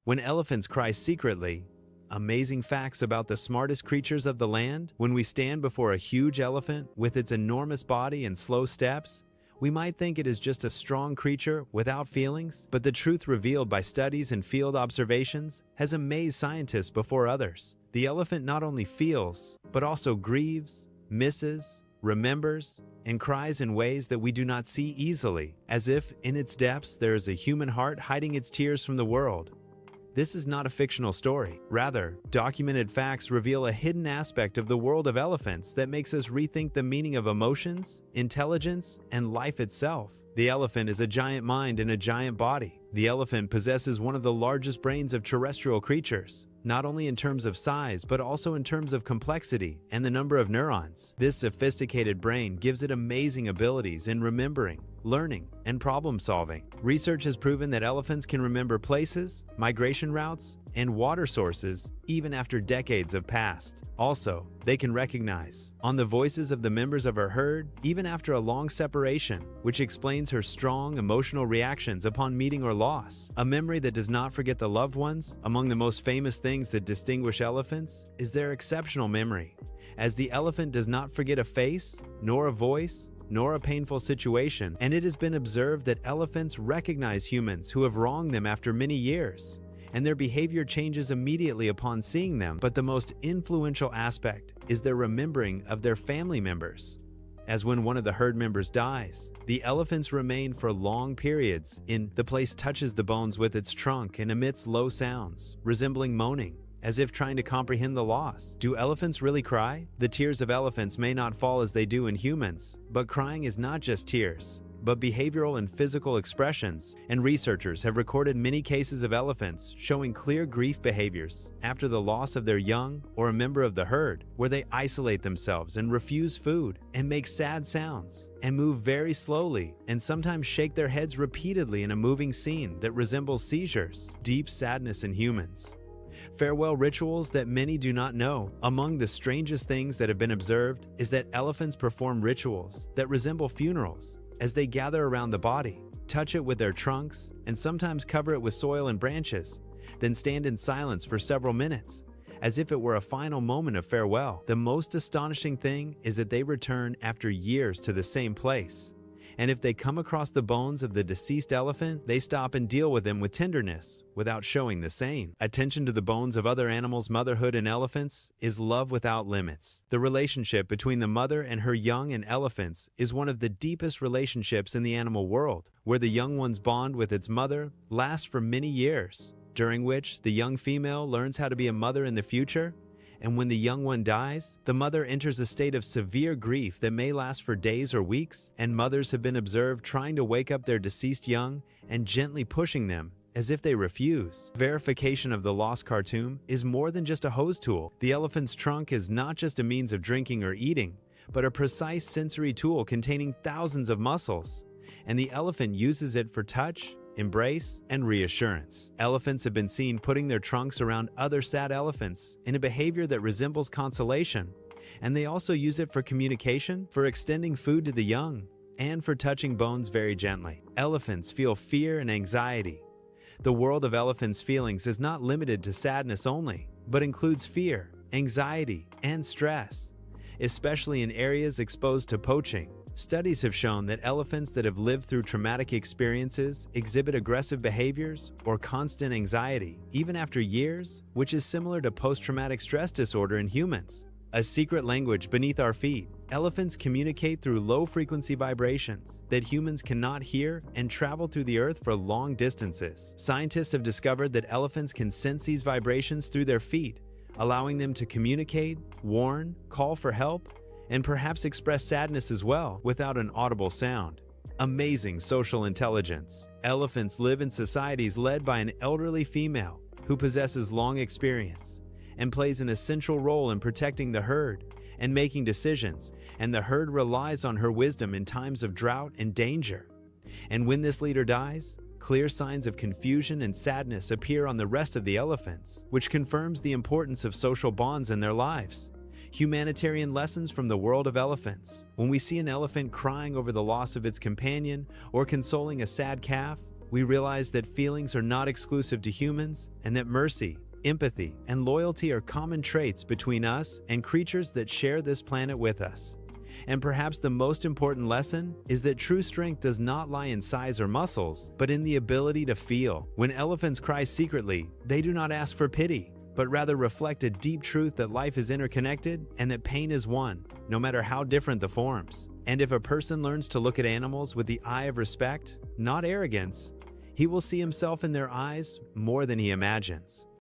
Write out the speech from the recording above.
When elephants cry secretly, amazing facts about the smartest creatures of the land. When we stand before a huge elephant with its enormous body and slow steps, we might think it is just a strong creature without feelings, but the truth revealed by studies and field observations has amazed scientists before others. The elephant not only feels, but also grieves, misses, remembers, and cries in ways that we do not see easily, as if in its depths there is a human heart hiding its tears from the world. This is not a fictional story. Rather, documented facts reveal a hidden aspect of the world of elephants that makes us rethink the meaning of emotions, intelligence, and life itself. The elephant is a giant mind in a giant body. The elephant possesses one of the largest brains of terrestrial creatures, not only in terms of size, but also in terms of complexity and the number of neurons. This sophisticated brain gives it amazing abilities in remembering, learning, and problem solving. Research has proven that elephants can remember places, migration routes, and water sources even after decades have passed. Also, they can recognize on the voices of the members of her herd even after a long separation, which explains her strong emotional reactions upon meeting or loss. A memory that does not forget the loved ones. Among the most famous things that distinguish elephants is their exceptional memory, as the elephant does not forget a face, nor a voice, nor a painful situation, and it has been observed that elephants recognize humans who have wronged them after many years, and their behavior changes immediately upon seeing them. But the most influential aspect is their remembering of their family members. As when one of the herd members dies, the elephants remain for long periods in the place, touches the bones with its trunk and emits low sounds, resembling moaning, as if trying to comprehend the loss. Do elephants really cry? The tears of elephants may not fall as they do in humans, but crying is not just tears, but behavioral and physical expressions, and researchers have recorded many cases of elephants showing clear grief behaviors after the loss of their young or a member of the herd, where they isolate themselves and refuse food and make sad sounds and move very slowly and sometimes shake their heads repeatedly in a moving scene that resembles seizures. Deep sadness in humans. Farewell rituals that many do not know. Among the strangest things that have been observed is that elephants perform rituals that resemble funerals, as they gather around the body, touch it with their trunks, and sometimes cover it with soil and branches, then stand in silence for several minutes, as if it were a final moment of farewell. The most astonishing thing is that they return after years to the same place. And if they come across the bones of the deceased elephant, they stop and deal with them with tenderness, without showing the same attention to the bones of other animals. Motherhood in elephants is love without limits. The relationship between the mother and her young in elephants is one of the deepest relationships in the animal world, where the young one's bond with its mother lasts for many years, during which the young female learns how to be a mother in the future. And when the young one dies, the mother enters a state of severe grief that may last for days or weeks, and mothers have been observed trying to wake up their deceased young and gently pushing them as if they refuse. Verification of the lost cartoon is more than just a hose tool. The elephant's trunk is not just a means of drinking or eating, but a precise sensory tool containing thousands of muscles, and the elephant uses it for touch, embrace, and reassurance. Elephants have been seen putting their trunks around other sad elephants in a behavior that resembles consolation, and they also use it for communication, for extending food to the young, and for touching bones very gently. Elephants feel fear and anxiety. The world of elephants' feelings is not limited to sadness only, but includes fear, anxiety, and stress, especially in areas exposed to poaching. Studies have shown that elephants that have lived through traumatic experiences exhibit aggressive behaviors or constant anxiety, even after years, which is similar to post-traumatic stress disorder in humans. A secret language beneath our feet. Elephants communicate through low-frequency vibrations that humans cannot hear and travel through the earth for long distances. Scientists have discovered that elephants can sense these vibrations through their feet, allowing them to communicate, warn, call for help, and perhaps express sadness as well without an audible sound. Amazing social intelligence. Elephants live in societies led by an elderly female who possesses long experience and plays an essential role in protecting the herd and making decisions, and the herd relies on her wisdom in times of drought and danger. And when this leader dies, clear signs of confusion and sadness appear on the rest of the elephants, which confirms the importance of social bonds in their lives. Humanitarian lessons from the world of elephants. When we see an elephant crying over the loss of its companion or consoling a sad calf, we realize that feelings are not exclusive to humans and that mercy, empathy, and loyalty are common traits between us and creatures that share this planet with us. And perhaps the most important lesson is that true strength does not lie in size or muscles, but in the ability to feel. When elephants cry secretly, they do not ask for pity, but rather reflect a deep truth that life is interconnected and that pain is one, no matter how different the forms. And if a person learns to look at animals with the eye of respect, not arrogance, he will see himself in their eyes more than he imagines.